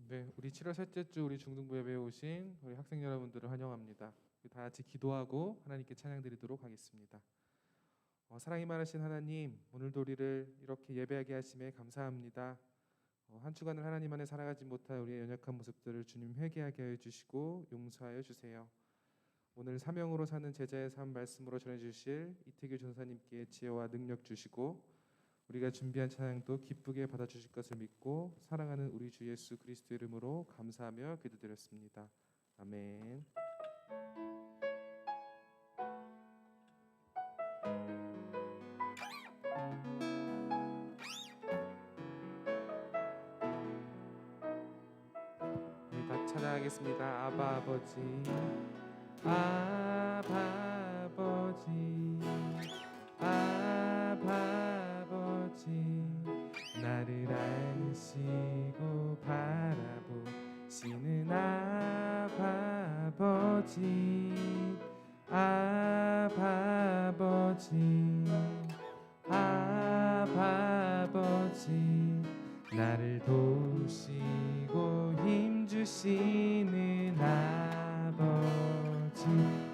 네, 우리 7월 셋째 주 우리 중등부 예배에 오신 우리 학생 여러분들을 환영합니다. 다 같이 기도하고 하나님께 찬양드리도록 하겠습니다. 사랑이 많으신 하나님, 오늘도 우리를 이렇게 예배하게 하심에 감사합니다. 한 주간을 하나님 안에 살아가지 못한 우리의 연약한 모습들을 주님 회개하게 하여 주시고 용서하여 주세요. 오늘 사명으로 사는 제자의 삶 말씀으로 전해주실 이태규 전사님께 지혜와 능력 주시고 우리가 준비한 찬양도 기쁘게 받아주실 것을 믿고 사랑하는 우리 주 예수 그리스도 이름으로 감사하며 기도드렸습니다. 아멘. 우리 다 찬양하겠습니다. 아바 아버지, 아바 아버지, 아바 아버지, 나를 안으시고 바라보시는 아바 아버지, 아바 아버지, 아바 아버지, 나를 도우시고 힘주시는 아버지,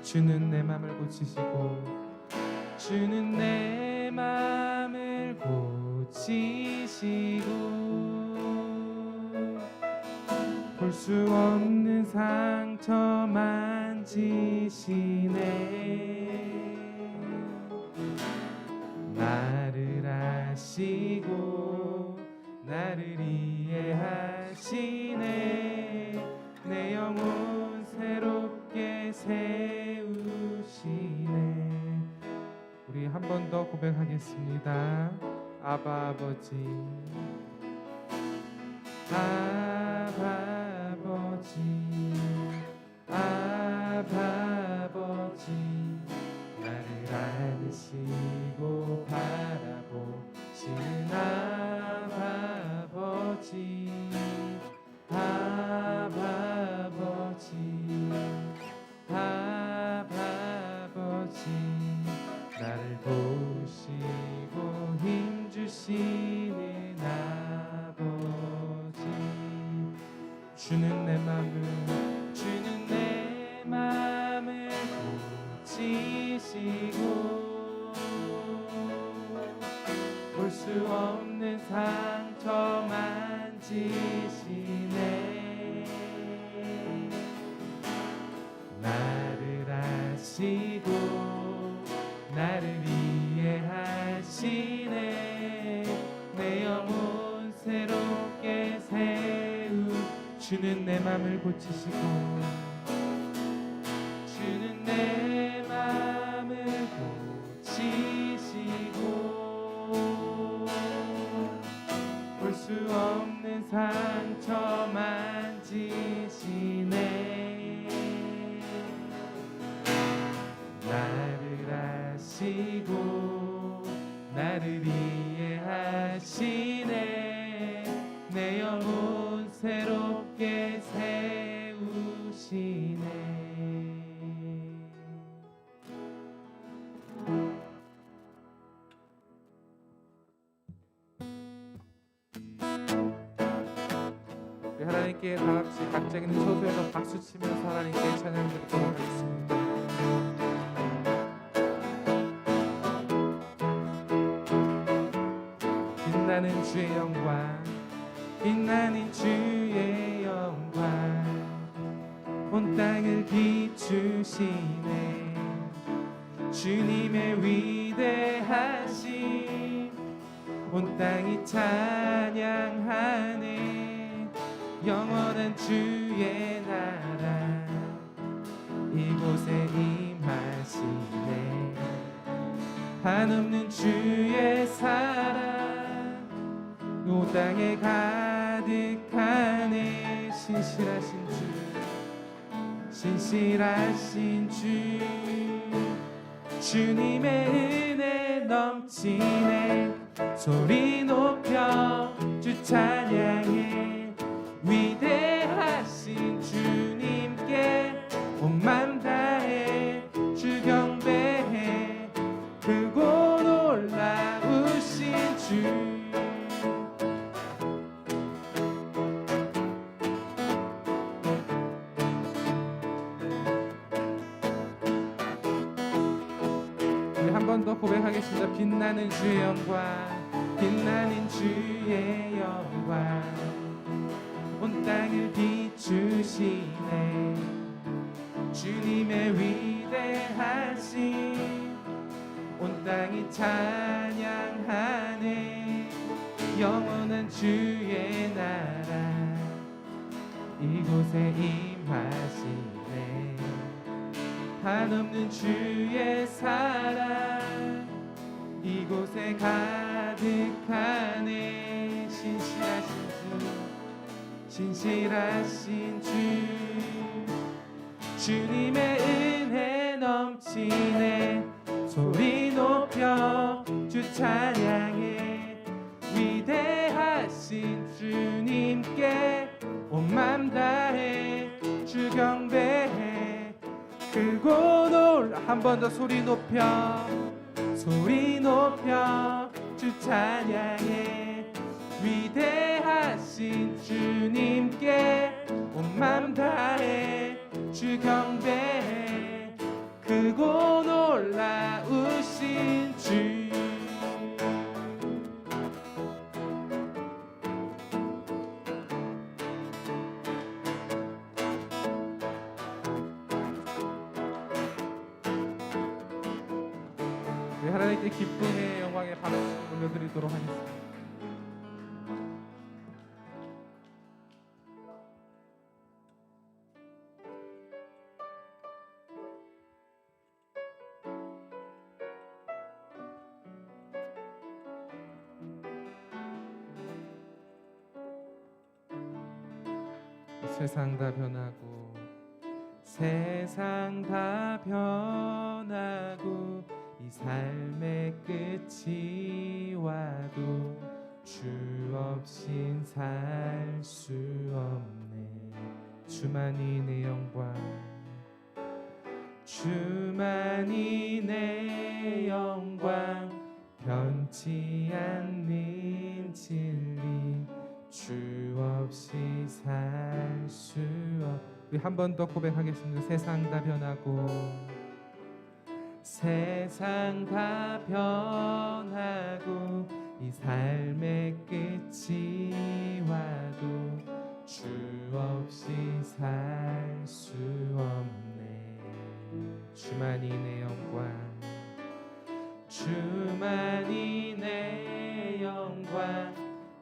주는 내 맘을 고치시고 주는 내 맘을 고치시고 볼 수 없는 상처 만지시네. 나를 아시고 나를 이해하시네. 내 영혼 새롭게 세우시네. 우리 한 번 더 고백하겠습니다. 아바 아버지, 아바 아버지, 아바 아버지, 나를 안으시고 바라보시는 아바 아버지, 아바 아버지, 아바 아버지, 나를 도우시고 힘주시는 아버지, 주는 내 맘을 고치시고 볼 수 없는 상처 만지시네. 나를 아시고 나를 이해하시네. 내 영혼 새롭게 주는 내 맘을 고치시고 주는 내 맘을 고치시고 볼 수 없는 상처 만지시네. 나를 아시고 나를 이해하시네. 내 영혼 새롭게 세우시네. 우리 하나님께 다 같이 각자 있는 처소에서 박수 치면서 하나님께 찬양 드리도록 하겠습니다. 빛나는 주의 영광, 빛나는 주의 영광, 온 땅을 비추시네. 주님의 위대하심 온 땅이 찬양하네. 영원한 주의 나라 이곳에 임하시네. 한없는 주의 사랑 온 땅에 가득하네. 신실하신 주, 신실하신 주, 주님의 은혜 넘치네. 소리 높여 주 찬양해. 위대하신 주님께 온 맘 다해 주 경배해. 크고 놀라우신 주, 고백하겠습니다. 빛나는 주의 영광, 빛나는 주의 영광, 온 땅을 비추시네. 주님의 위대하심 온 땅이 찬양하네. 영원한 주의 나라 이곳에 임하시네. 한없는 주의 사랑 이곳에 가득하네. 신실하신 주 주님의 은혜 넘치네. 소리 높여 주 찬양해. 위대하신 주님께 온 맘 다해 주 경배해. 크고 놀라 한 번 더 소리 높여 주 찬양해. 위대하신 주님께 온 맘 다해 주 경배해. 크고 놀라우신 주. 하나님께 기쁨의 영광의 박수 올려드리도록 하겠습니다. 세상 다 변하고 세상 다 변하고 이 삶의 끝이 와도 주 없인 살 수 없네. 주만이 내 영광, 주만이 내 영광, 변치 않는 진리 주 없이 살 수 없. 우리 한 번 더 고백하겠습니다. 세상 다 변하고 세상 다 변하고 이 삶의 끝이 와도 주 없이 살 수 없네. 주만이 내 영광, 주만이 내 영광,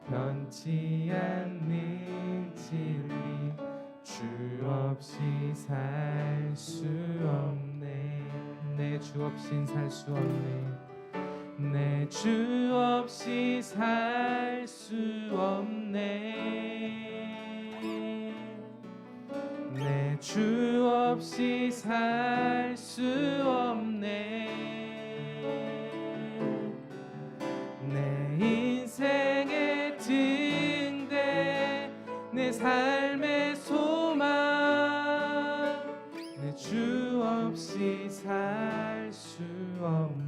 변치 않는 진리 주 없이 살 수 없네. 내 주 없인 살 수 없네. 내 주 없이 살 수 없네. 내 주 없이 살 수 없네. 내 인생의 등대 내 삶의 소망 내 주 없이 살 수 없네.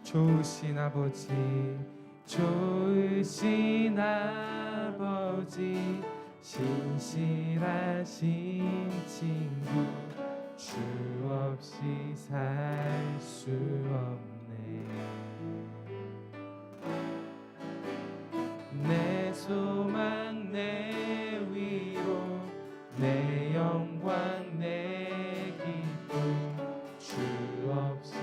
좋으신 아버지, 좋으신 아버지, 신실하신 친구, 주 없이 살 수 없네. 내 소망, 내 위로, 내 영광, 내 기쁨, 주 없이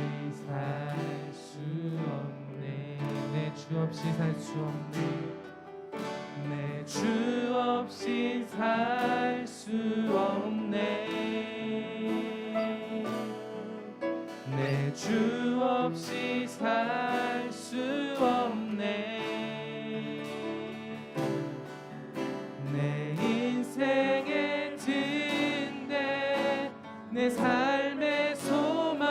살 수 없네. 내 주 없이 살 수 없네. 내 주 없이 살 수 없네. 내 주 없이 살 수 없네. 내 인생의 등대 내 삶의 소망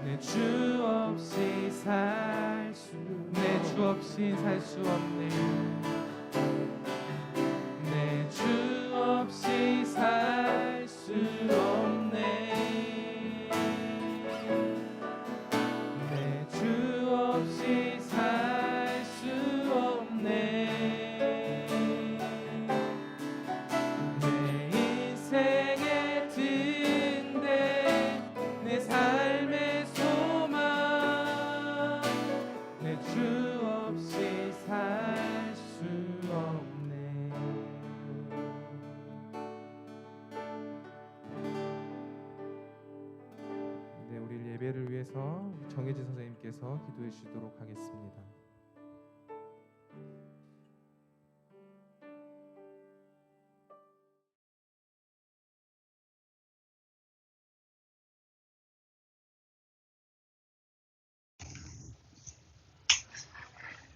내 주 없이 살 수 내 주 없이 살 수 없네. 내 주 없이 살 수 없네. 내 주 없이 살 수 없네. 내 위해서 정혜진 선생님께서 기도해 주시도록 하겠습니다.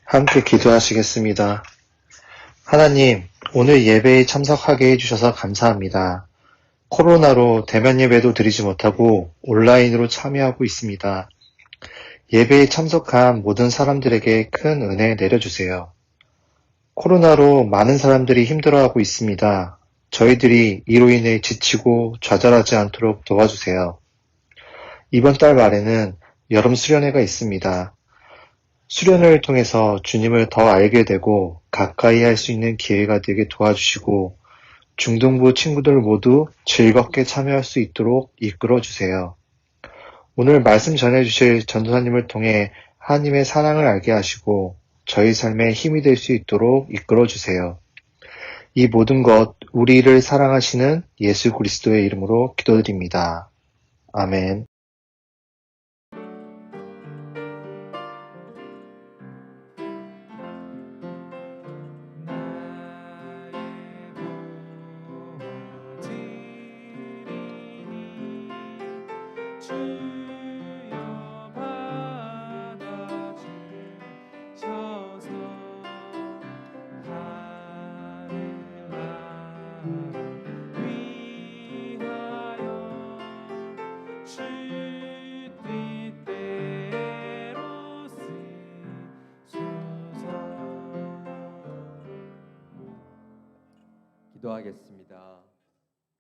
함께 기도하시겠습니다. 하나님, 오늘 예배에 참석하게 해주셔서 감사합니다. 코로나로 대면 예배도 드리지 못하고 온라인으로 참여하고 있습니다. 예배에 참석한 모든 사람들에게 큰 은혜 내려주세요. 코로나로 많은 사람들이 힘들어하고 있습니다. 저희들이 이로 인해 지치고 좌절하지 않도록 도와주세요. 이번 달 말에는 여름 수련회가 있습니다. 수련회를 통해서 주님을 더 알게 되고 가까이 할 수 있는 기회가 되게 도와주시고 중등부 친구들 모두 즐겁게 참여할 수 있도록 이끌어 주세요. 오늘 말씀 전해주실 전도사님을 통해 하나님의 사랑을 알게 하시고 저희 삶에 힘이 될 수 있도록 이끌어 주세요. 이 모든 것 우리를 사랑하시는 예수 그리스도의 이름으로 기도드립니다. 아멘. 주여 받아주셔서 하늘 나라 위하여 주 뜻대로 쓰소서. 기도하겠습니다.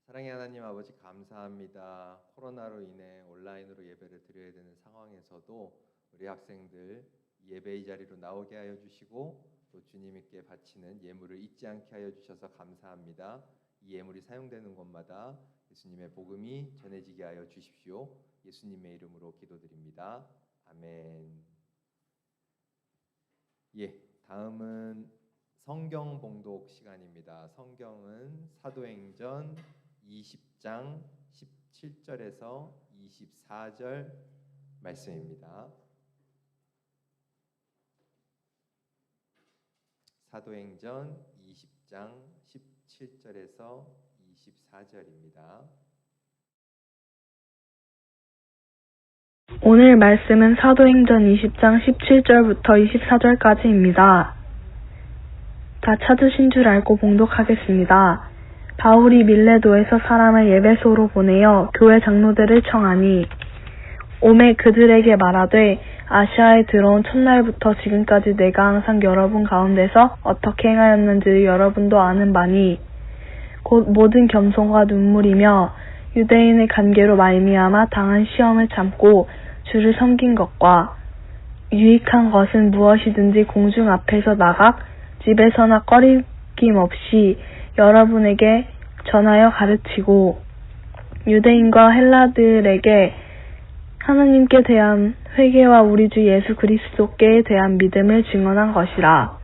사랑의 하나님 아버지 감사합니다. 코로나로 인해 온라인으로 예배를 드려야 되는 상황에서도 우리 학생들 예배의 자리로 나오게 하여 주시고 또 주님께 바치는 예물을 잊지 않게 하여 주셔서 감사합니다. 이 예물이 사용되는 곳마다 예수님의 복음이 전해지게 하여 주십시오. 예수님의 이름으로 기도드립니다. 아멘. 다음은 성경 봉독 시간입니다. 성경은 사도행전 20장 17절에서 24절 말씀입니다. 사도행전 20장 17절에서 24절입니다. 오늘 말씀은 사도행전 20장 17절부터 24절까지입니다. 다 찾으신 줄 알고 봉독하겠습니다. 바울이 밀레도에서 사람을 예배소로 보내어 교회 장로들을 청하니 오매 그들에게 말하되 아시아에 들어온 첫날부터 지금까지 내가 항상 여러분 가운데서 어떻게 행하였는지 여러분도 아는 바니 곧 모든 겸손과 눈물이며 유대인의 관계로 말미암아 당한 시험을 참고 주를 섬긴 것과 유익한 것은 무엇이든지 공중 앞에서 나가 집에서나 꺼리낌 없이 여러분에게 전하여 가르치고 유대인과 헬라들에게 하나님께 대한 회개와 우리 주 예수 그리스도께 대한 믿음을 증언한 것이라.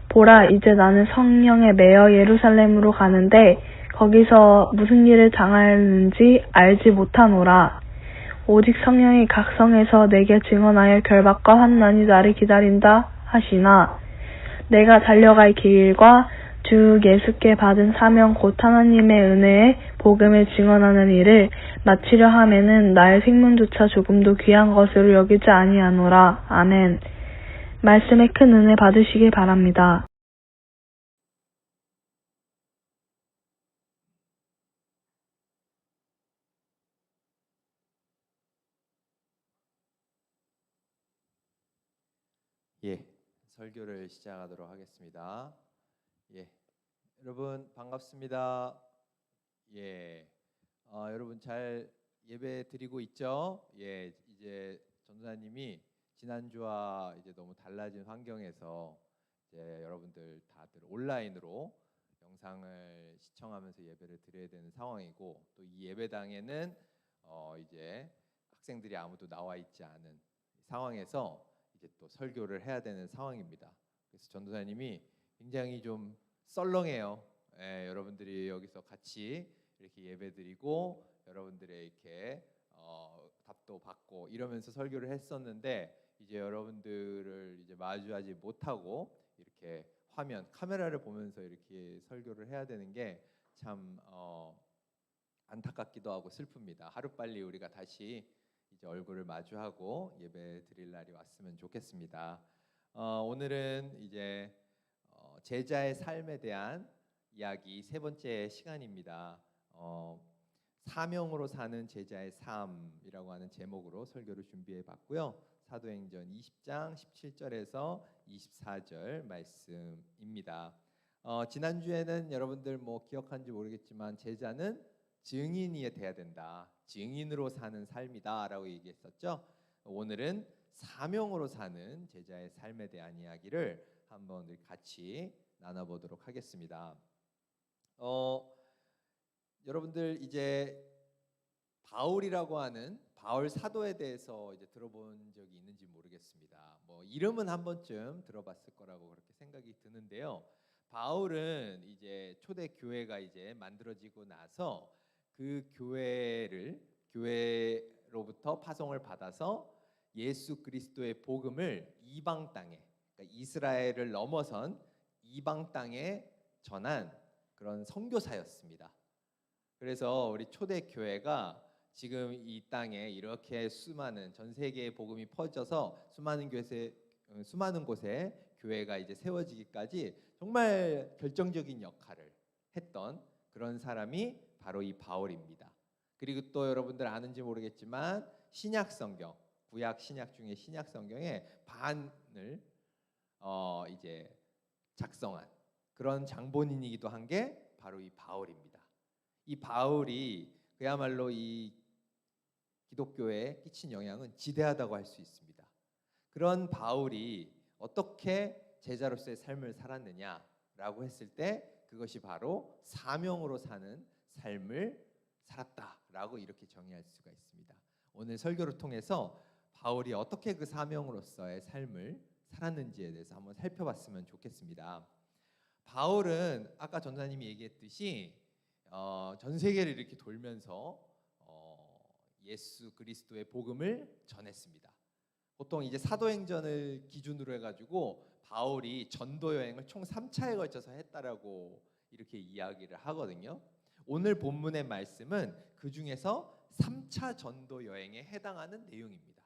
보라, 이제 나는 성령에 매여 예루살렘으로 가는데 거기서 무슨 일을 당하는지 알지 못하노라. 오직 성령이 각 성에서 내게 증언하여 결박과 환난이 나를 기다린다 하시나 내가 달려갈 길과 주 예수께 받은 사명 곧 하나님의 은혜의 복음을 증언하는 일을 마치려 하면은 나의 생명조차 조금도 귀한 것으로 여기지 아니하노라. 아멘. 말씀에 큰 은혜 받으시길 바랍니다. 설교를 시작하도록 하겠습니다. 여러분 반갑습니다. 여러분 잘 예배 드리고 있죠? 이제 전도사님이 지난주와 이제 너무 달라진 환경에서 이제 여러분들 다들 온라인으로 영상을 시청하면서 예배를 드려야 되는 상황이고 또 이 예배당에는 이제 학생들이 아무도 나와 있지 않은 상황에서 이제 또 설교를 해야 되는 상황입니다. 그래서 전도사님이 굉장히 좀 썰렁해요. 여러분들이 여기서 같이 이렇게 예배드리고 여러분들의 이렇게 답도 받고 이러면서 설교를 했었는데 이제 여러분들을 이제 마주하지 못하고 이렇게 화면 카메라를 보면서 이렇게 설교를 해야 되는 게 참 안타깝기도 하고 슬픕니다. 하루빨리 우리가 다시 이제 얼굴을 마주하고 예배 드릴 날이 왔으면 좋겠습니다. 오늘은 이제 제자의 삶에 대한 이야기 세 번째 시간입니다. 사명으로 사는 제자의 삶이라고 하는 제목으로 설교를 준비해 봤고요. 사도행전 20장 17절에서 24절 말씀입니다. 지난주에는 여러분들 뭐 기억한지 모르겠지만 제자는 증인이 돼야 된다. 증인으로 사는 삶이다라고 얘기했었죠. 오늘은 사명으로 사는 제자의 삶에 대한 이야기를 한번 우리 같이 나눠보도록 하겠습니다. 여러분들 이제 바울이라고 하는 바울 사도에 대해서 이제 들어본 적이 있는지 모르겠습니다. 뭐 이름은 한 번쯤 들어봤을 거라고 그렇게 생각이 드는데요. 바울은 이제 초대 교회가 이제 만들어지고 나서 그 교회로부터 파송을 받아서 예수 그리스도의 복음을 이방 땅에, 그러니까 이스라엘을 넘어선 이방 땅에 전한 그런 선교사였습니다. 그래서 우리 초대 교회가 지금 이 땅에 이렇게 수많은 전 세계의 복음이 퍼져서 수많은 곳에 교회가 이제 세워지기까지 정말 결정적인 역할을 했던 그런 사람이 바로 이 바울입니다. 그리고 또 여러분들 아는지 모르겠지만 신약 성경, 구약 신약 중에 신약 성경의 반을 이제 작성한 그런 장본인이기도 한 게 바로 이 바울입니다. 이 바울이 그야말로 이 기독교에 끼친 영향은 지대하다고 할 수 있습니다. 그런 바울이 어떻게 제자로서의 삶을 살았느냐라고 했을 때 그것이 바로 사명으로 사는 삶을 살았다라고 이렇게 정의할 수가 있습니다. 오늘 설교를 통해서 바울이 어떻게 그 사명으로서의 삶을 살았는지에 대해서 한번 살펴봤으면 좋겠습니다. 바울은 아까 전사님이 얘기했듯이 전 세계를 이렇게 돌면서 예수 그리스도의 복음을 전했습니다. 보통 이제 사도행전을 기준으로 해가지고 바울이 전도 여행을 총 3차에 걸쳐서 했다라고 이렇게 이야기를 하거든요. 오늘 본문의 말씀은 그 중에서 3차 전도 여행에 해당하는 내용입니다.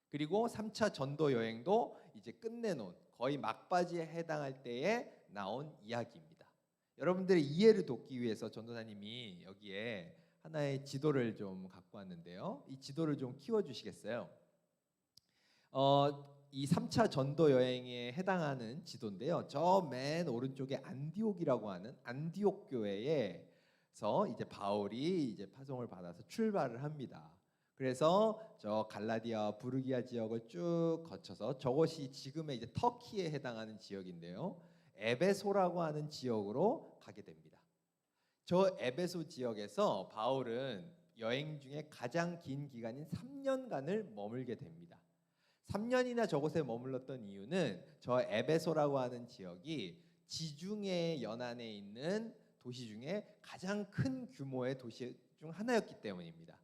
그리고 3차 전도 여행도 이제 끝내놓은 거의 막바지에 해당할 때에 나온 이야기입니다. 여러분들의 이해를 돕기 위해서 전도사님이 여기에 하나의 지도를 좀 갖고 왔는데요. 이 지도를 좀 키워주시겠어요? 이 3차 전도 여행에 해당하는 지도인데요. 저 맨 오른쪽에 안디옥이라고 하는 안디옥 교회에서 이제 바울이 이제 파송을 받아서 출발을 합니다. 그래서 저 갈라디아와 부르기아 지역을 쭉 거쳐서 저것이 지금의 이제 터키에 해당하는 지역인데요. 에베소라고 하는 지역으로 가게 됩니다. 저 에베소 지역에서 바울은 여행 중에 가장 긴 기간인 3년간을 머물게 됩니다. 3년이나 저곳에 머물렀던 이유는 저 에베소라고 하는 지역이 지중해 연안에 있는 도시 중에 가장 큰 규모의 도시 중 하나였기 때문입니다.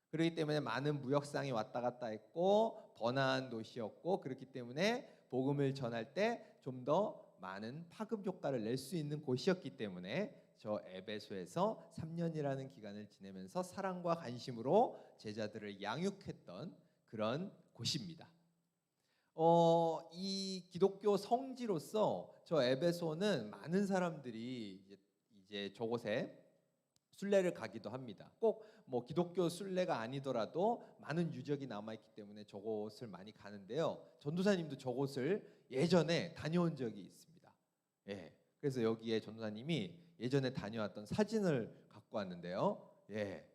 그렇기 때문에 많은 무역상이 왔다 갔다 했고 번화한 도시였고, 그렇기 때문에 복음을 전할 때 좀 더 많은 파급 효과를 낼 수 있는 곳이었기 때문에 저 에베소에서 3년이라는 기간을 지내면서 사랑과 관심으로 제자들을 양육했던 그런 곳입니다. 이 기독교 성지로서 저 에베소는 많은 사람들이 이제 저곳에 순례를 가기도 합니다. 꼭 뭐 기독교 순례가 아니더라도 많은 유적이 남아있기 때문에 저곳을 많이 가는데요. 전도사님도 저곳을 예전에 다녀온 적이 있습니다. 예, 그래서 여기에 전도사님이 예전에 다녀왔던 사진을 갖고 왔는데요. 예,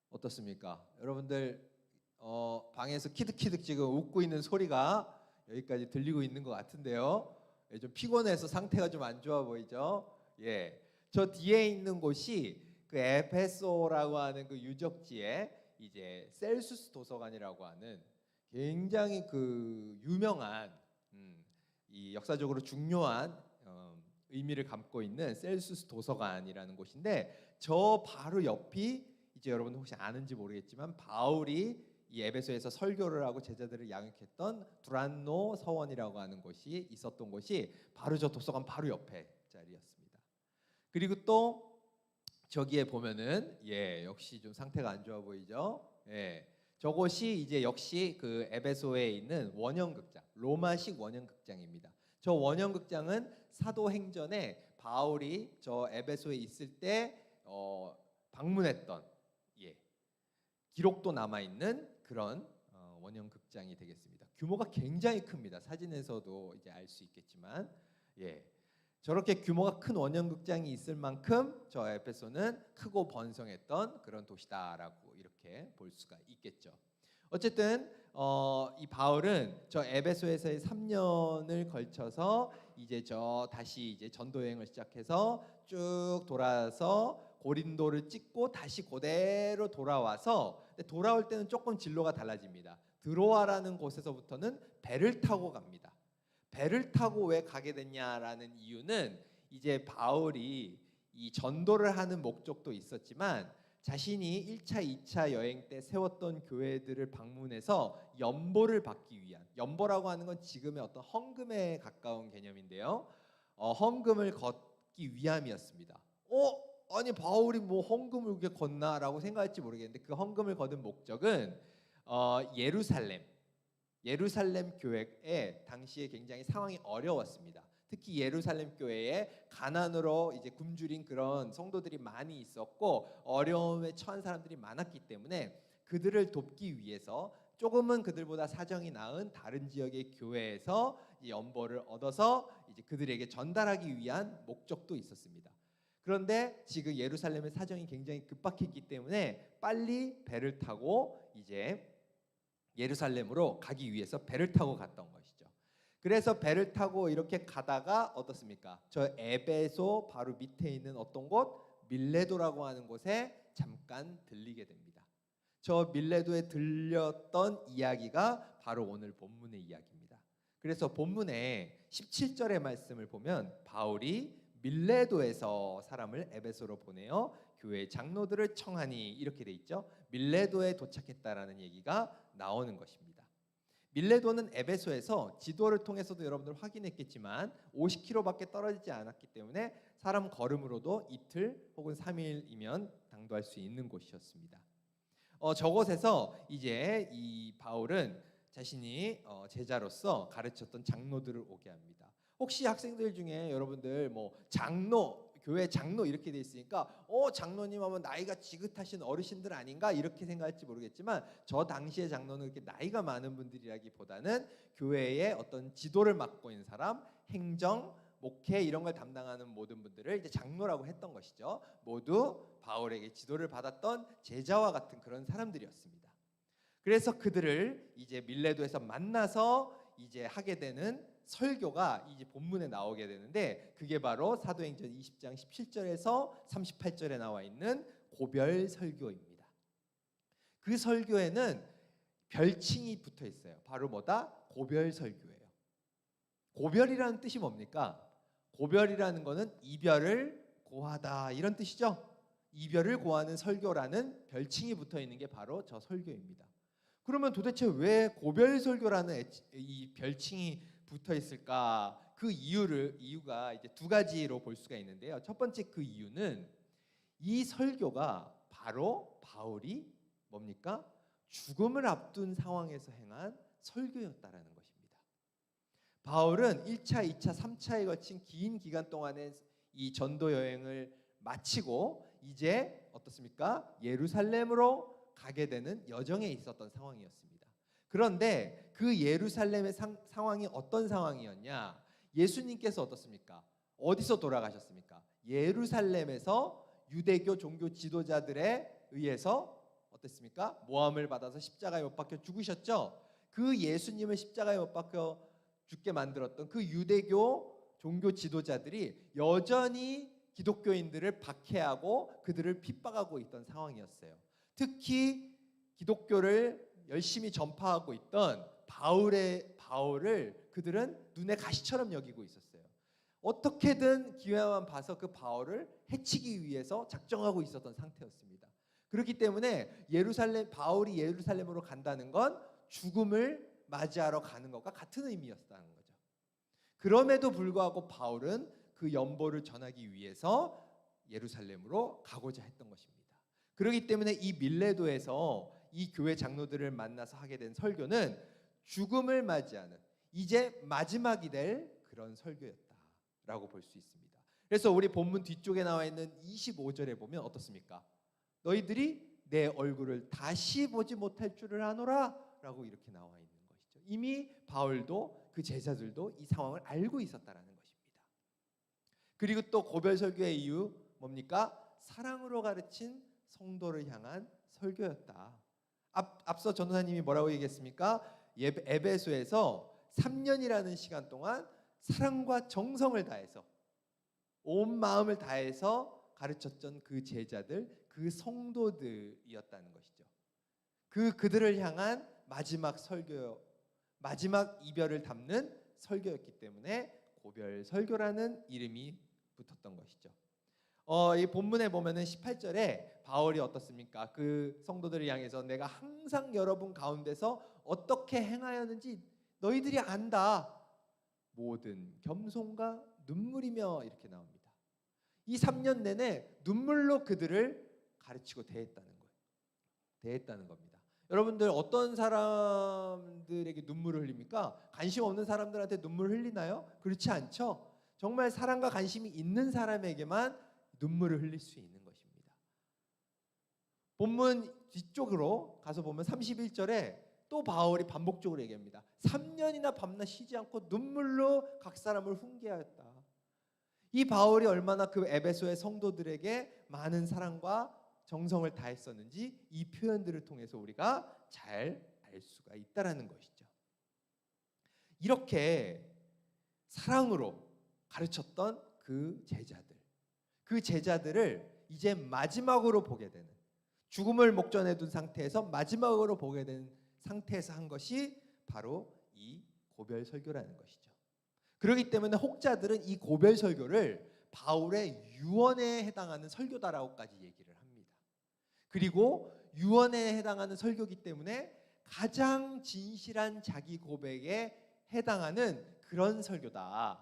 어떻습니까? 여러분들 방에서 키득키득 지금 웃고 있는 소리가 여기까지 들리고 있는 것 같은데요. 예, 좀 피곤해서 상태가 좀 안 좋아 보이죠? 예, 저 뒤에 있는 곳이 그 에베소라고 하는 그 유적지에 이제 셀수스 도서관이라고 하는 굉장히 그 유명한 이 역사적으로 중요한 의미를 담고 있는 셀수스 도서관이라는 곳인데, 저 바로 옆이 이제 여러분들 혹시 아는지 모르겠지만 바울이 이 에베소에서 설교를 하고 제자들을 양육했던 두란노 서원이라고 하는 곳이 있었던 곳이 바로 저 도서관 바로 옆에 자리였습니다. 그리고 또 저기에 보면은 역시 좀 상태가 안 좋아 보이죠? 저곳이 이제 역시 그 에베소에 있는 원형극장, 로마식 원형극장입니다. 저 원형극장은 사도행전에 바울이 저 에베소에 있을 때 방문했던 기록도 남아 있는 그런 원형극장이 되겠습니다. 규모가 굉장히 큽니다. 사진에서도 이제 알 수 있겠지만, 저렇게 규모가 큰 원형극장이 있을 만큼 저 에베소는 크고 번성했던 그런 도시다라고 이렇게 볼 수가 있겠죠. 어쨌든 이 바울은 저 에베소에서의 3년을 걸쳐서 이제 다시 이제 전도 여행을 시작해서 쭉 돌아서 고린도를 찍고 다시 그대로 돌아와서, 돌아올 때는 조금 진로가 달라집니다. 드로아라는 곳에서부터는 배를 타고 갑니다. 배를 타고 왜 가게 됐냐라는 이유는 이제 바울이 이 전도를 하는 목적도 있었지만 자신이 1차, 2차 여행 때 세웠던 교회들을 방문해서 연보를 받기 위한, 연보라고 하는 건 지금의 어떤 헌금에 가까운 개념인데요. 헌금을 걷기 위함이었습니다. 아니 바울이 뭐 헌금을 그렇게 걷나라고 생각할지 모르겠는데 그 헌금을 거둔 목적은 예루살렘 교회에 당시에 굉장히 상황이 어려웠습니다. 특히 예루살렘 교회에 가난으로 이제 굶주린 그런 성도들이 많이 있었고 어려움에 처한 사람들이 많았기 때문에 그들을 돕기 위해서 조금은 그들보다 사정이 나은 다른 지역의 교회에서 이 연보를 얻어서 이제 그들에게 전달하기 위한 목적도 있었습니다. 그런데 지금 예루살렘의 사정이 굉장히 급박했기 때문에 빨리 배를 타고 이제 예루살렘으로 가기 위해서 배를 타고 갔던 것이죠. 그래서 배를 타고 이렇게 가다가 어떻습니까? 저 에베소 바로 밑에 있는 어떤 곳, 밀레도라고 하는 곳에 잠깐 들리게 됩니다. 저 밀레도에 들렸던 이야기가 바로 오늘 본문의 이야기입니다. 그래서 본문의 17절의 말씀을 보면 바울이 밀레도에서 사람을 에베소로 보내어 교회 장로들을 청하니 이렇게 돼 있죠. 밀레도에 도착했다라는 얘기가 나오는 것입니다. 밀레도는 에베소에서 지도를 통해서도 여러분들 확인했겠지만 50km밖에 떨어지지 않았기 때문에 사람 걸음으로도 이틀 혹은 3일이면 당도할 수 있는 곳이었습니다. 저곳에서 이제 이 바울은 자신이 제자로서 가르쳤던 장로들을 오게 합니다. 혹시 학생들 중에 여러분들 뭐 장로, 교회 장로 이렇게 돼 있으니까 장로님 하면 나이가 지긋하신 어르신들 아닌가 이렇게 생각할지 모르겠지만 저 당시의 장로는 그렇게 나이가 많은 분들이라기보다는 교회의 어떤 지도를 맡고 있는 사람, 행정, 목회 이런 걸 담당하는 모든 분들을 이제 장로라고 했던 것이죠. 모두 바울에게 지도를 받았던 제자와 같은 그런 사람들이었습니다. 그래서 그들을 이제 밀레도에서 만나서 이제 하게 되는 설교가 이제 본문에 나오게 되는데 그게 바로 사도행전 20장 17절에서 38절에 나와 있는 고별 설교입니다. 그 설교에는 별칭이 붙어 있어요. 바로 뭐다? 고별 설교예요. 고별이라는 뜻이 뭡니까? 고별이라는 거는 이별을 고하다 이런 뜻이죠. 이별을 고하는 설교라는 별칭이 붙어 있는 게 바로 저 설교입니다. 그러면 도대체 왜 고별 설교라는 이 별칭이 붙어 있을까? 그 이유가 이제 두 가지로 볼 수가 있는데요. 첫 번째 그 이유는 이 설교가 바로 바울이 뭡니까? 죽음을 앞둔 상황에서 행한 설교였다라는 것입니다. 바울은 1차, 2차, 3차에 거친 긴 기간 동안의 이 전도 여행을 마치고 이제 어떻습니까? 예루살렘으로 가게 되는 여정에 있었던 상황이었습니다. 그런데 그 예루살렘의 상황이 어떤 상황이었냐? 예수님께서 어떻습니까? 어디서 돌아가셨습니까? 예루살렘에서 유대교 종교 지도자들에 의해서 어땠습니까? 모함을 받아서 십자가에 못 박혀 죽으셨죠? 그 예수님을 십자가에 못 박혀 죽게 만들었던 그 유대교 종교 지도자들이 여전히 기독교인들을 박해하고 그들을 핍박하고 있던 상황이었어요. 특히 기독교를 열심히 전파하고 있던 바울을 그들은 눈에 가시처럼 여기고 있었어요. 어떻게든 기회만 봐서 그 바울을 해치기 위해서 작정하고 있었던 상태였습니다. 그렇기 때문에 바울이 예루살렘으로 간다는 건 죽음을 맞이하러 가는 것과 같은 의미였다는 거죠. 그럼에도 불구하고 바울은 그 연보를 전하기 위해서 예루살렘으로 가고자 했던 것입니다. 그렇기 때문에 이 밀레도에서 이 교회 장로들을 만나서 하게 된 설교는 죽음을 맞이하는 이제 마지막이 될 그런 설교였다라고 볼 수 있습니다. 그래서 우리 본문 뒤쪽에 나와 있는 25절에 보면 어떻습니까? 너희들이 내 얼굴을 다시 보지 못할 줄을 아노라 라고 이렇게 나와 있는 것이죠. 이미 바울도 그 제자들도 이 상황을 알고 있었다라는 것입니다. 그리고 또 고별 설교의 이유 뭡니까? 사랑으로 가르친 성도를 향한 설교였다. 앞서 전도사님이 뭐라고 얘기했습니까? 에베소에서 3년이라는 시간 동안 사랑과 정성을 다해서 온 마음을 다해서 가르쳤던 그 제자들, 그 성도들이었다는 것이죠. 그들을 향한 마지막 설교, 마지막 이별을 담는 설교였기 때문에 고별 설교라는 이름이 붙었던 것이죠. 이 본문에 보면은 18절에 바울이 어떻습니까? 그 성도들을 향해서 내가 항상 여러분 가운데서 어떻게 행하였는지 너희들이 안다. 모든 겸손과 눈물이며 이렇게 나옵니다. 이 3년 내내 눈물로 그들을 가르치고 대했다는 거예요. 대했다는 겁니다. 여러분들 어떤 사람들에게 눈물을 흘립니까? 관심 없는 사람들한테 눈물 흘리나요? 그렇지 않죠. 정말 사랑과 관심이 있는 사람에게만 눈물을 흘릴 수 있는 것입니다. 본문 뒤쪽으로 가서 보면 31절에 또 바울이 반복적으로 얘기합니다. 3년이나 밤낮 쉬지 않고 눈물로 각 사람을 훈계하였다. 이 바울이 얼마나 그 에베소의 성도들에게 많은 사랑과 정성을 다했었는지 이 표현들을 통해서 우리가 잘 알 수가 있다라는 것이죠. 이렇게 사랑으로 가르쳤던 그 제자들을 이제 마지막으로 보게 되는, 죽음을 목전에 둔 상태에서 마지막으로 보게 된 상태에서 한 것이 바로 이 고별 설교라는 것이죠. 그렇기 때문에 혹자들은 이 고별 설교를 바울의 유언에 해당하는 설교다라고까지 얘기를 합니다. 그리고 유언에 해당하는 설교이기 때문에 가장 진실한 자기 고백에 해당하는 그런 설교다라고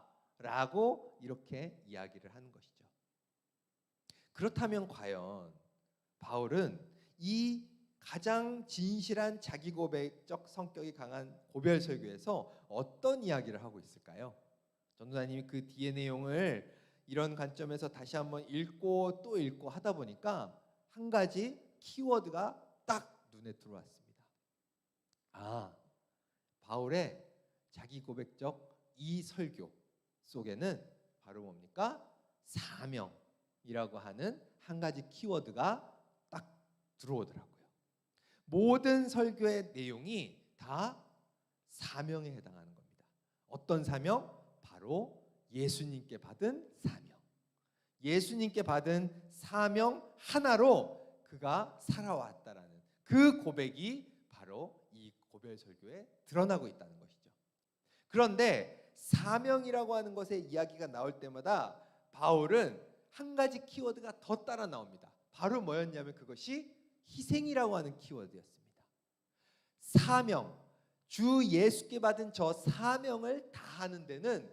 이렇게 이야기를 하는 것이죠. 그렇다면 과연 바울은 이 가장 진실한 자기 고백적 성격이 강한 고별 설교에서 어떤 이야기를 하고 있을까요? 전도사님이 그 뒤의 내용을 이런 관점에서 다시 한번 읽고 또 읽고 하다 보니까 한 가지 키워드가 딱 눈에 들어왔습니다. 바울의 자기 고백적 이 설교 속에는 바로 뭡니까? 사명이라고 하는 한 가지 키워드가 딱 들어오더라고요. 모든 설교의 내용이 다 사명에 해당하는 겁니다. 어떤 사명? 바로 예수님께 받은 사명. 예수님께 받은 사명 하나로 그가 살아왔다라는 그 고백이 바로 이 고별 설교에 드러나고 있다는 것이죠. 그런데 사명이라고 하는 것의 이야기가 나올 때마다 바울은 한 가지 키워드가 더 따라 나옵니다. 바로 뭐였냐면 그것이 희생이라고 하는 키워드였습니다. 사명, 주 예수께 받은 저 사명을 다하는 데는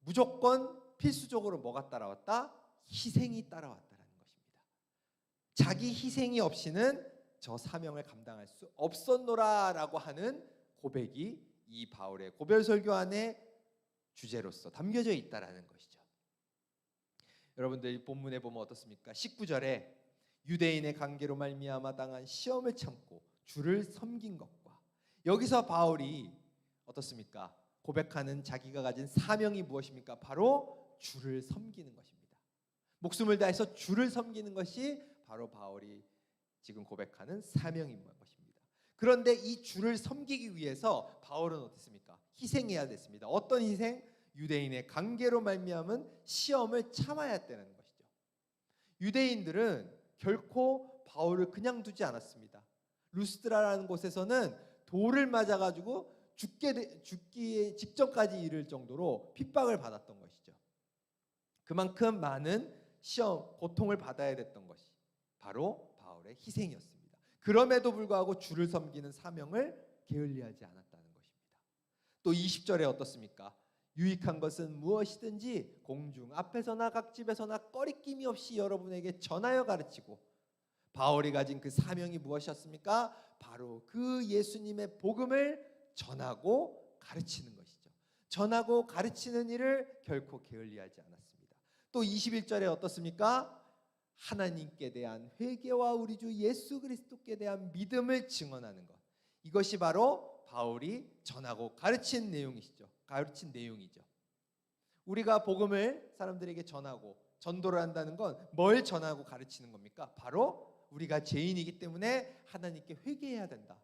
무조건 필수적으로 뭐가 따라왔다? 희생이 따라왔다는 것입니다. 자기 희생이 없이는 저 사명을 감당할 수 없었노라라고 하는 고백이 이 바울의 고별 설교 안에 주제로서 담겨져 있다라는 것이죠. 여러분들 본문에 보면 어떻습니까? 19절에 유대인의 관계로 말미암아 당한 시험을 참고 주를 섬긴 것과, 여기서 바울이 어떻습니까? 고백하는 자기가 가진 사명이 무엇입니까? 바로 주를 섬기는 것입니다. 목숨을 다해서 주를 섬기는 것이 바로 바울이 지금 고백하는 사명인 것입니다. 그런데 이 주를 섬기기 위해서 바울은 어떻습니까? 희생해야 됐습니다. 어떤 희생? 유대인의 관계로 말미암은 시험을 참아야 했다는 것이죠. 유대인들은 결코 바울을 그냥 두지 않았습니다. 루스드라라는 곳에서는 돌을 맞아가지고 죽기에 직전까지 이를 정도로 핍박을 받았던 것이죠. 그만큼 많은 시험, 고통을 받아야 됐던 것이 바로 바울의 바울의 희생이었습니다. 그럼에도 불구하고 주를 섬기는 사명을 게을리하지 않았다는 것입니다. 또 20절에 어떻습니까? 유익한 것은 무엇이든지 공중 앞에서나 각 집에서나 꺼리낌이 없이 여러분에게 전하여 가르치고. 바울이 가진 그 사명이 무엇이었습니까? 바로 그 예수님의 복음을 전하고 가르치는 것이죠. 전하고 가르치는 일을 결코 게을리하지 않았습니다. 또 21절에 어떻습니까? 하나님께 대한 회개와 우리 주 예수 그리스도께 대한 믿음을 증언하는 것. 이것이 바로 바울이 전하고 가르친 내용이죠. 우리가 복음을 사람들에게 전하고 전도를 한다는 건 뭘 전하고 가르치는 겁니까? 바로 우리가 죄인이기 때문에 하나님께 회개해야 된다.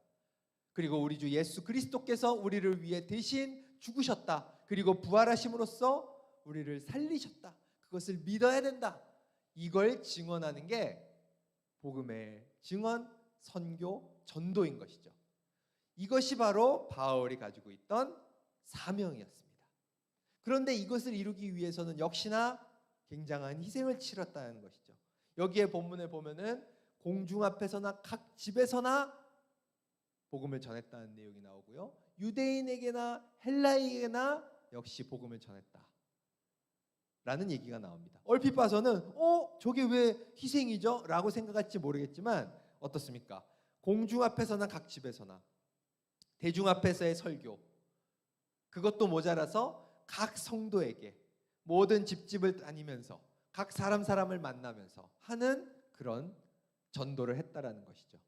그리고 우리 주 예수 그리스도께서 우리를 위해 대신 죽으셨다. 그리고 부활하심으로써 우리를 살리셨다. 그것을 믿어야 된다. 이걸 증언하는 게 복음의 증언, 선교, 전도인 것이죠. 이것이 바로 바울이 가지고 있던 사명이었습니다. 그런데 이것을 이루기 위해서는 역시나 굉장한 희생을 치렀다는 것이죠. 여기에 본문에 보면은 공중 앞에서나 각 집에서나 복음을 전했다는 내용이 나오고요. 유대인에게나 헬라인에게나 역시 복음을 전했다 라는 얘기가 나옵니다. 얼핏 봐서는 저게 왜 희생이죠? 라고 생각할지 모르겠지만 어떻습니까? 공중 앞에서나 각 집에서나 대중 앞에서의 설교, 그것도 모자라서 각 성도에게 모든 집집을 다니면서 각 사람을 만나면서 하는 그런 전도를 했다라는 것이죠.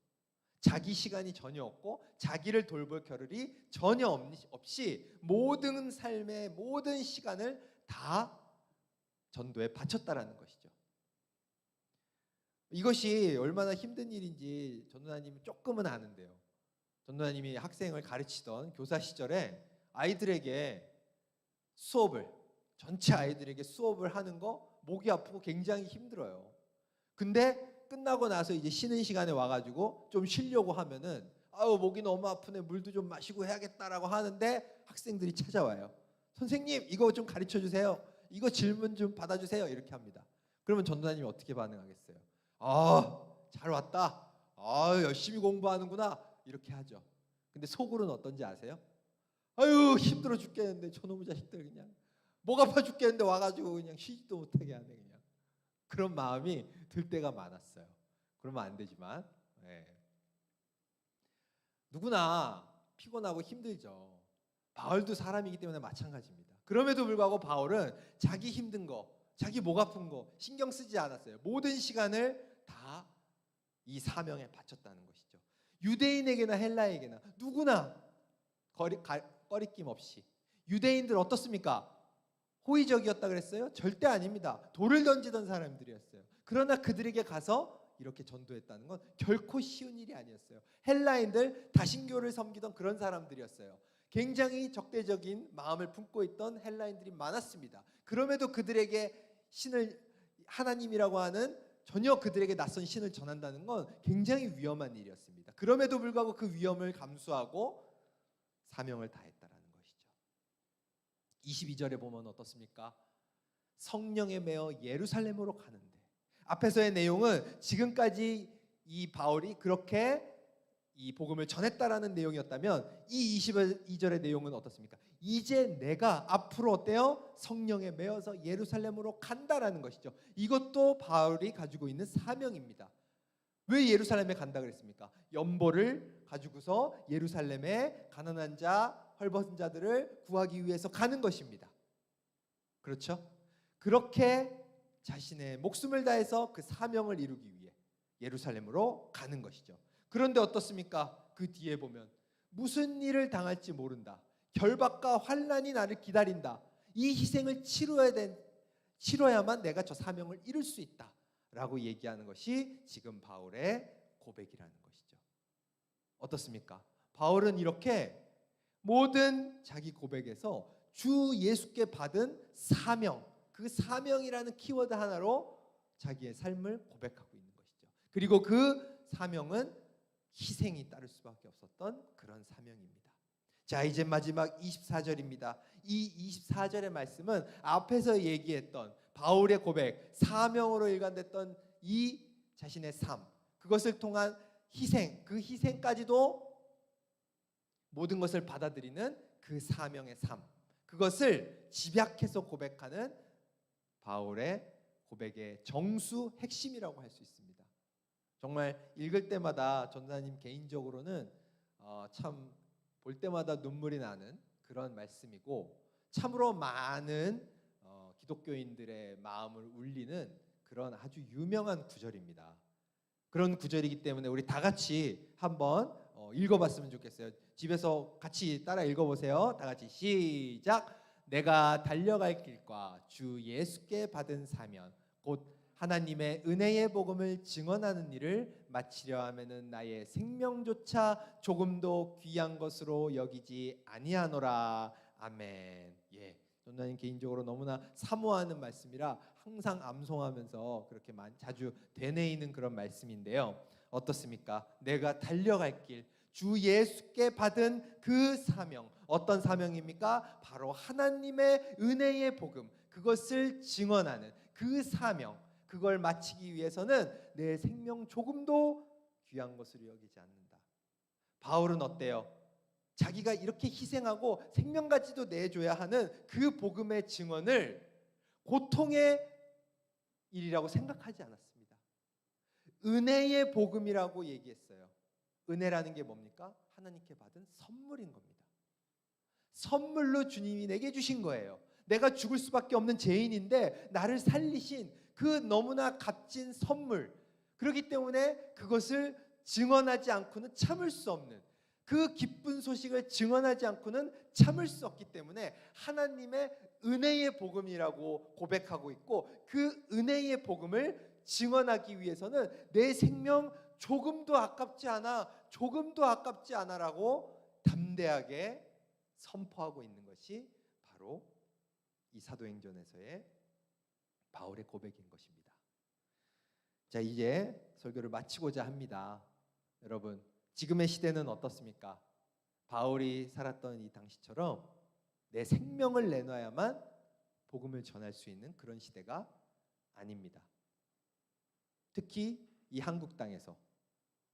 자기 시간이 전혀 없고 자기를 돌볼 겨를이 전혀 없이 모든 삶의 모든 시간을 다 전도에 바쳤다라는 것이죠. 이것이 얼마나 힘든 일인지 전도사님이 조금은 아는데요. 전도사님이 학생을 가르치던 교사 시절에 아이들에게 전체 아이들에게 수업을 하는 거 목이 아프고 굉장히 힘들어요. 근데 끝나고 나서 이제 쉬는 시간에 와가지고 좀 쉬려고 하면은 목이 너무 아프네, 물도 좀 마시고 해야겠다라고 하는데 학생들이 찾아와요. 선생님, 이거 좀 가르쳐 주세요. 이거 질문 좀 받아주세요. 이렇게 합니다. 그러면 전도사님이 어떻게 반응하겠어요? 잘 왔다. 열심히 공부하는구나. 이렇게 하죠. 근데 속으로는 어떤지 아세요? 힘들어 죽겠는데 저놈의 자식들 그냥 목 아파 죽겠는데 와가지고 그냥 쉬지도 못하게 하네 그냥. 그런 마음이 들 때가 많았어요. 그러면 안 되지만 누구나 피곤하고 힘들죠. 바울도 사람이기 때문에 마찬가지입니다. 그럼에도 불구하고 바울은 자기 힘든 거, 자기 목 아픈 거 신경 쓰지 않았어요. 모든 시간을 다 이 사명에 바쳤다는 것이죠. 유대인에게나 헬라에게나 누구나 꺼리낌 없이. 유대인들 어떻습니까? 호의적이었다 그랬어요? 절대 아닙니다. 돌을 던지던 사람들이었어요. 그러나 그들에게 가서 이렇게 전도했다는 건 결코 쉬운 일이 아니었어요. 헬라인들 다신교를 섬기던 그런 사람들이었어요. 굉장히 적대적인 마음을 품고 있던 헬라인들이 많았습니다. 그럼에도 그들에게 신을, 하나님이라고 하는 전혀 그들에게 낯선 신을 전한다는 건 굉장히 위험한 일이었습니다. 그럼에도 불구하고 그 위험을 감수하고 사명을 다했다라는 것이죠. 22절에 보면 어떻습니까? 성령에 매어 예루살렘으로 가는데, 앞에서의 내용은 지금까지 이 바울이 그렇게 이 복음을 전했다라는 내용이었다면 이 22절의 내용은 어떻습니까? 이제 내가 앞으로 어때요? 성령에 매어서 예루살렘으로 간다라는 것이죠. 이것도 바울이 가지고 있는 사명입니다. 왜 예루살렘에 간다 그랬습니까? 연보를 가지고서 예루살렘에 가난한 자, 헐벗은 자들을 구하기 위해서 가는 것입니다. 그렇죠? 그렇게 자신의 목숨을 다해서 그 사명을 이루기 위해 예루살렘으로 가는 것이죠. 그런데 어떻습니까? 그 뒤에 보면 무슨 일을 당할지 모른다. 결박과 환난이 나를 기다린다. 이 희생을 치러야만 내가 저 사명을 이룰 수 있다. 라고 얘기하는 것이 지금 바울의 고백이라는 것이죠. 어떻습니까? 바울은 이렇게 모든 자기 고백에서 주 예수께 받은 사명, 그 사명이라는 키워드 하나로 자기의 삶을 고백하고 있는 것이죠. 그리고 그 사명은 희생이 따를 수밖에 없었던 그런 사명입니다. 자, 이제 마지막 24절입니다. 이 24절의 말씀은 앞에서 얘기했던 바울의 고백, 사명으로 일관됐던 이 자신의 삶, 그것을 통한 희생, 그 희생까지도 모든 것을 받아들이는 그 사명의 삶, 그것을 집약해서 고백하는 바울의 고백의 정수 핵심이라고 할 수 있습니다. 정말 읽을 때마다 전도사님 개인적으로는 참 볼 때마다 눈물이 나는 그런 말씀이고, 참으로 많은 기독교인들의 마음을 울리는 그런 아주 유명한 구절입니다. 그런 구절이기 때문에 우리 다 같이 한번 읽어봤으면 좋겠어요. 집에서 같이 따라 읽어보세요. 다 같이 시작. 내가 달려갈 길과 주 예수께 받은 사명 곧 하나님의 은혜의 복음을 증언하는 일을 마치려 하면은 나의 생명조차 조금도 귀한 것으로 여기지 아니하노라. 아멘. 예, 전도사님 개인적으로 너무나 사모하는 말씀이라 항상 암송하면서 그렇게 자주 되뇌이는 그런 말씀인데요. 어떻습니까? 내가 달려갈 길, 주 예수께 받은 그 사명, 어떤 사명입니까? 바로 하나님의 은혜의 복음, 그것을 증언하는 그 사명, 그걸 마치기 위해서는 내 생명 조금도 귀한 것으로 여기지 않는다. 바울은 어때요? 자기가 이렇게 희생하고 생명까지도 내줘야 하는 그 복음의 증언을 고통의 일이라고 생각하지 않았습니다. 은혜의 복음이라고 얘기했어요. 은혜라는 게 뭡니까? 하나님께 받은 선물인 겁니다. 선물로 주님이 내게 주신 거예요. 내가 죽을 수밖에 없는 죄인인데 나를 살리신 그 너무나 값진 선물, 그렇기 때문에 그것을 증언하지 않고는 참을 수 없는, 그 기쁜 소식을 증언하지 않고는 참을 수 없기 때문에 하나님의 은혜의 복음이라고 고백하고 있고, 그 은혜의 복음을 증언하기 위해서는 내 생명 조금도 아깝지 않아, 조금도 아깝지 않아라고 담대하게 선포하고 있는 것이 바로 이 사도행전에서의 바울의 고백인 것입니다. 자, 이제 설교를 마치고자 합니다. 여러분, 지금의 시대는 어떻습니까? 바울이 살았던 이 당시처럼 내 생명을 내놔야만 복음을 전할 수 있는 그런 시대가 아닙니다. 특히 이 한국 땅에서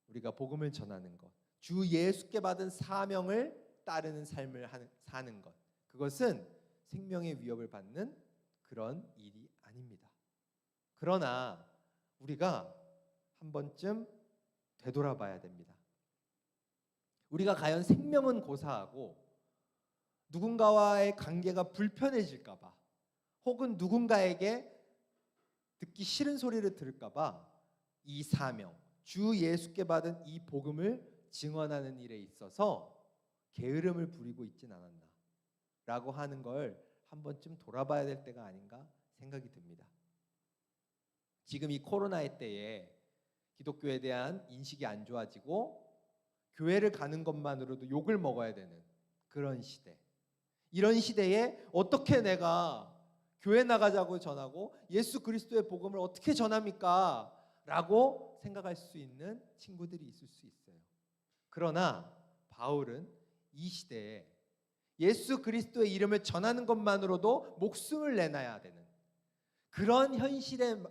우리가 복음을 전하는 것, 주 예수께 받은 사명을 따르는 삶을 사는 것, 그것은 생명의 위협을 받는 그런 일이 아닙니다. 그러나 우리가 한 번쯤 되돌아봐야 됩니다. 우리가 과연 생명은 고사하고 누군가와의 관계가 불편해질까 봐, 혹은 누군가에게 듣기 싫은 소리를 들을까 봐 이 사명, 주 예수께 받은 이 복음을 증언하는 일에 있어서 게으름을 부리고 있진 않았나 라고 하는 걸 한 번쯤 돌아봐야 될 때가 아닌가 생각이 듭니다. 지금 이 코로나의 때에 기독교에 대한 인식이 안 좋아지고 교회를 가는 것만으로도 욕을 먹어야 되는 그런 시대, 이런 시대에 어떻게 내가 교회 나가자고 전하고 예수 그리스도의 복음을 어떻게 전합니까? 라고 생각할 수 있는 친구들이 있을 수 있어요. 그러나 바울은 이 시대에 예수 그리스도의 이름을 전하는 것만으로도 목숨을 내놔야 되는 그런 현실의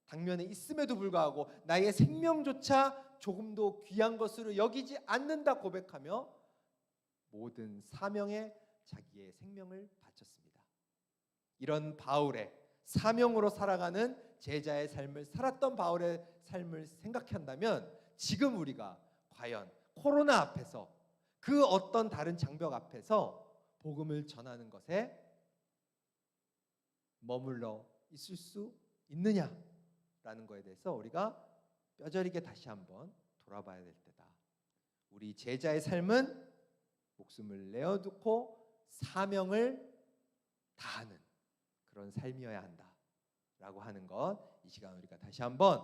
당면에 있음에도 불구하고 나의 생명조차 조금도 귀한 것으로 여기지 않는다 고백하며 모든 사명에 자기의 생명을 바쳤습니다. 이런 바울의 사명으로 살아가는 제자의 삶을 살았던 바울의 삶을 생각한다면 지금 우리가 과연 코로나 앞에서 그 어떤 다른 장벽 앞에서 복음을 전하는 것에 머물러 있을 수 있느냐라는 것에 대해서 우리가 뼈저리게 다시 한번 돌아봐야 될 때다. 우리 제자의 삶은 목숨을 내어두고 사명을 다하는 그런 삶이어야 한다라고 하는 것, 이 시간 우리가 다시 한번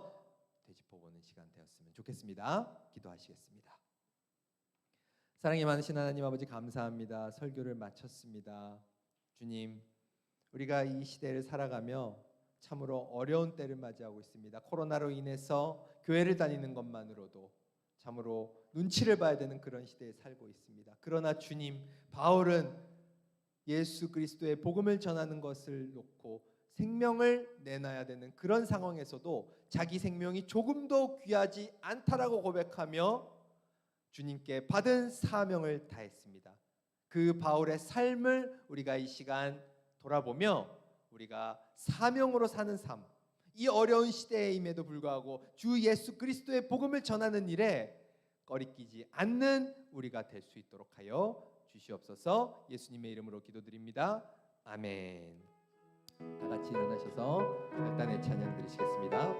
되짚어보는 시간 되었으면 좋겠습니다. 기도하시겠습니다. 사랑이 많으신 하나님 아버지, 감사합니다. 설교를 마쳤습니다. 주님, 우리가 이 시대를 살아가며 참으로 어려운 때를 맞이하고 있습니다. 코로나로 인해서 교회를 다니는 것만으로도 참으로 눈치를 봐야 되는 그런 시대에 살고 있습니다. 그러나 주님, 바울은 예수 그리스도의 복음을 전하는 것을 놓고 생명을 내놔야 되는 그런 상황에서도 자기 생명이 조금도 귀하지 않다라고 고백하며 주님께 받은 사명을 다했습니다. 그 바울의 삶을 우리가 이 시간 돌아보며 우리가 사명으로 사는 삶, 이 어려운 시대임에도 불구하고 주 예수 그리스도의 복음을 전하는 일에 꺼리끼지 않는 우리가 될 수 있도록 하여 주시옵소서. 예수님의 이름으로 기도드립니다. 아멘. 다 같이 일어나셔서 결단의 찬양 드리시겠습니다.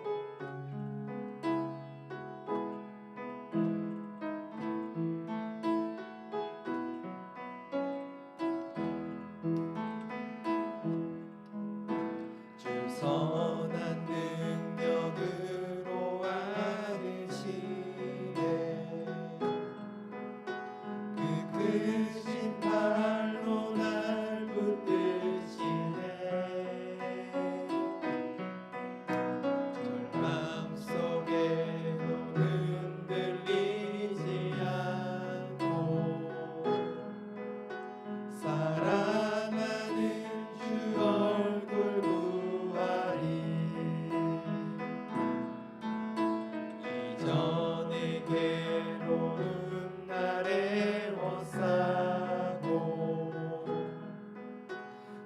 주 선한 능력으로 안으시네 그 크신 팔로 날 붙드시네 절망 속에도 흔들리지 않고 사랑하는 주 얼굴 보아리 이전의 괴로움 날 애워싸고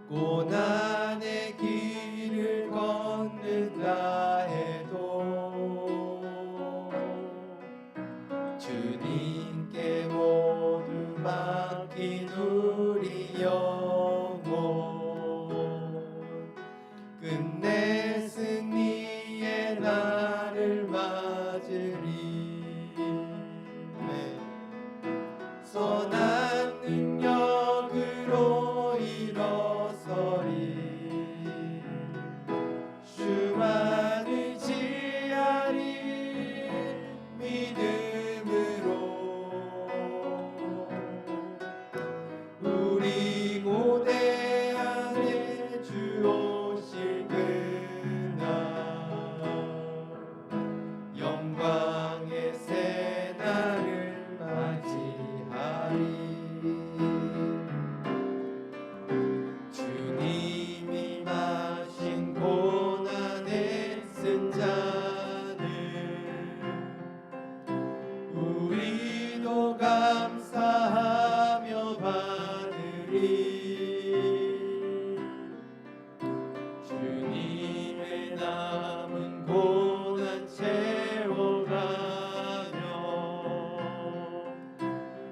고난의 길을 걷는다 해도 주님께 모두 맡긴 우리 영혼 끝내 승리의 날을 맞으리 선한 능력으로 일어서리 주만 의지하리 믿음으로 우리 고대 안에 주 오실 그날 영광의 새 날을 맞이하리 주님이 마신 고난의 쓴 잔을 우리도 감사하며 받으리 주님의 남은 고난 채워가며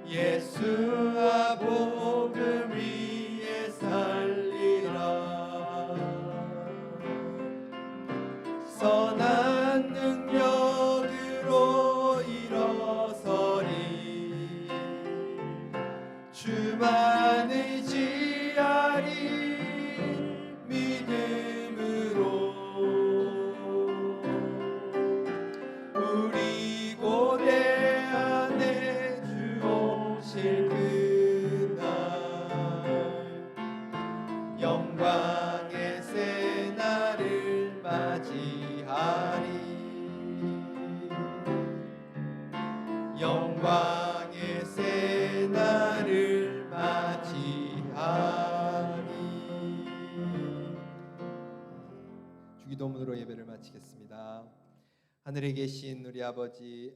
예수와 복음 위에 살리라 선한 능력으로 일어서리 주만 의지하리 믿음으로 우리 고대 안에 주 오실 그날 영광의 새 날을 맞이하리 영광의 새 날을 맞이하리. 주기도문으로 예배를 마치겠습니다. 하늘에 계신 우리 아버지의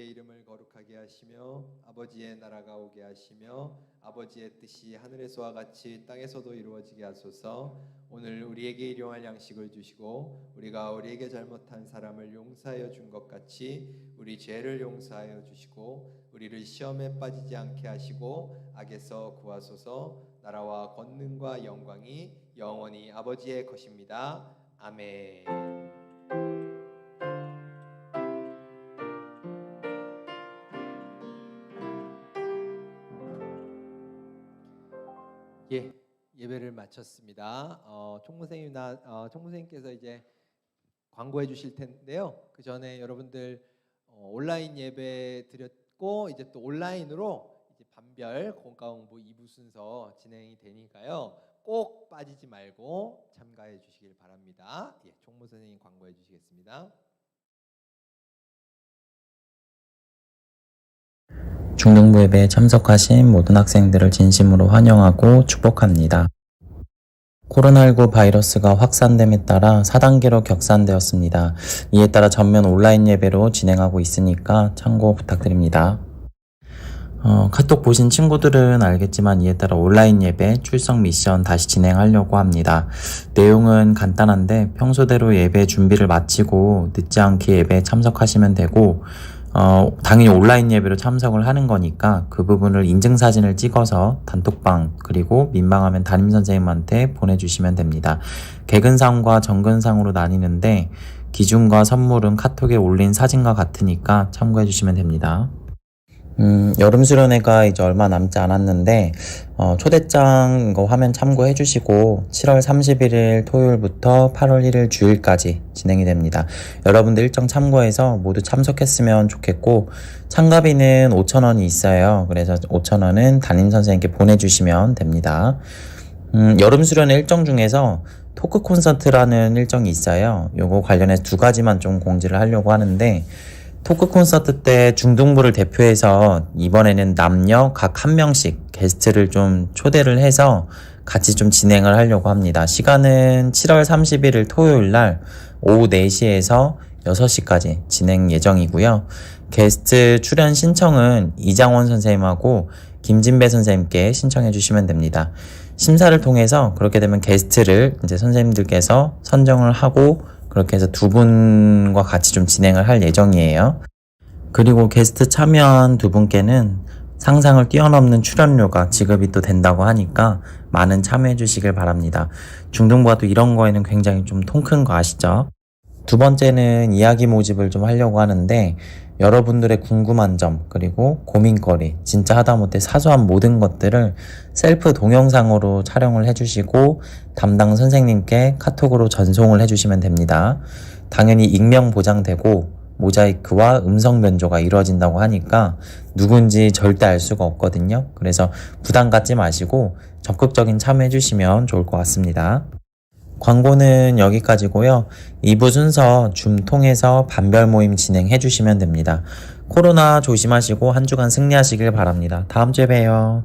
이름을 거룩하게 하시며 아버지의 나라가 오게 하시며 아버지의 뜻이 하늘에서와 같이 땅에서도 이루어지게 하소서. 오늘 우리에게 일용할 양식을 주시고 우리가 우리에게 잘못한 사람을 용서하여 준 것 같이 우리 죄를 용서하여 주시고 우리를 시험에 빠지지 않게 하시고 악에서 구하소서. 나라와 권능과 영광이 영원히 아버지의 것입니다. 아멘. 예배를 마쳤습니다. 총무생님께서 이제 광고해 주실 텐데요. 그 전에 여러분들 온라인 예배 드렸고 이제 또 온라인으로 이제 반별 공과공부 2부 순서 진행이 되니까요. 꼭 빠지지 말고 참가해 주시길 바랍니다. 총무 선생님 광고해 주시겠습니다. 중등부 예배에 참석하신 모든 학생들을 진심으로 환영하고 축복합니다. 코로나19 바이러스가 확산됨에 따라 4단계로 격산되었습니다. 이에 따라 전면 온라인 예배로 진행하고 있으니까 참고 부탁드립니다. 카톡 보신 친구들은 알겠지만 이에 따라 온라인 예배 출석 미션 다시 진행하려고 합니다. 내용은 간단한데 평소대로 예배 준비를 마치고 늦지 않게 예배에 참석하시면 되고 당연히 온라인 예배로 참석을 하는 거니까 그 부분을 인증사진을 찍어서 단톡방 그리고 민망하면 담임선생님한테 보내주시면 됩니다. 개근상과 정근상으로 나뉘는데 기준과 선물은 카톡에 올린 사진과 같으니까 참고해 주시면 됩니다. 여름 수련회가 이제 얼마 남지 않았는데 초대장 이거 화면 참고해 주시고 7월 31일 토요일부터 8월 1일 주일까지 진행이 됩니다. 여러분들 일정 참고해서 모두 참석했으면 좋겠고 참가비는 5,000원이 있어요. 그래서 5,000원은 담임선생님께 보내주시면 됩니다. 여름 수련회 일정 중에서 토크 콘서트라는 일정이 있어요. 요거 관련해서 2가지만 좀 공지를 하려고 하는데 토크 콘서트 때 중등부를 대표해서 이번에는 남녀 각 1명씩 게스트를 좀 초대를 해서 같이 좀 진행을 하려고 합니다. 시간은 7월 31일 토요일 날 오후 4시에서 6시까지 진행 예정이고요. 게스트 출연 신청은 이장원 선생님하고 김진배 선생님께 신청해 주시면 됩니다. 심사를 통해서 그렇게 되면 게스트를 이제 선생님들께서 선정을 하고 그렇게 해서 2분과 같이 좀 진행을 할 예정이에요. 그리고 게스트 참여한 2분께는 상상을 뛰어넘는 출연료가 지급이 또 된다고 하니까 많은 참여해 주시길 바랍니다. 중등부가 또 이런 거에는 굉장히 좀 통 큰 거 아시죠? 2번째는 이야기 모집을 좀 하려고 하는데 여러분들의 궁금한 점 그리고 고민거리 진짜 하다못해 사소한 모든 것들을 셀프 동영상으로 촬영을 해주시고 담당 선생님께 카톡으로 전송을 해주시면 됩니다. 당연히 익명 보장되고 모자이크와 음성 변조가 이루어진다고 하니까 누군지 절대 알 수가 없거든요. 그래서 부담 갖지 마시고 적극적인 참여해 주시면 좋을 것 같습니다. 광고는 여기까지고요. 2부 순서 줌 통해서 반별 모임 진행해 주시면 됩니다. 코로나 조심하시고 한 주간 승리하시길 바랍니다. 다음 주에 봬요.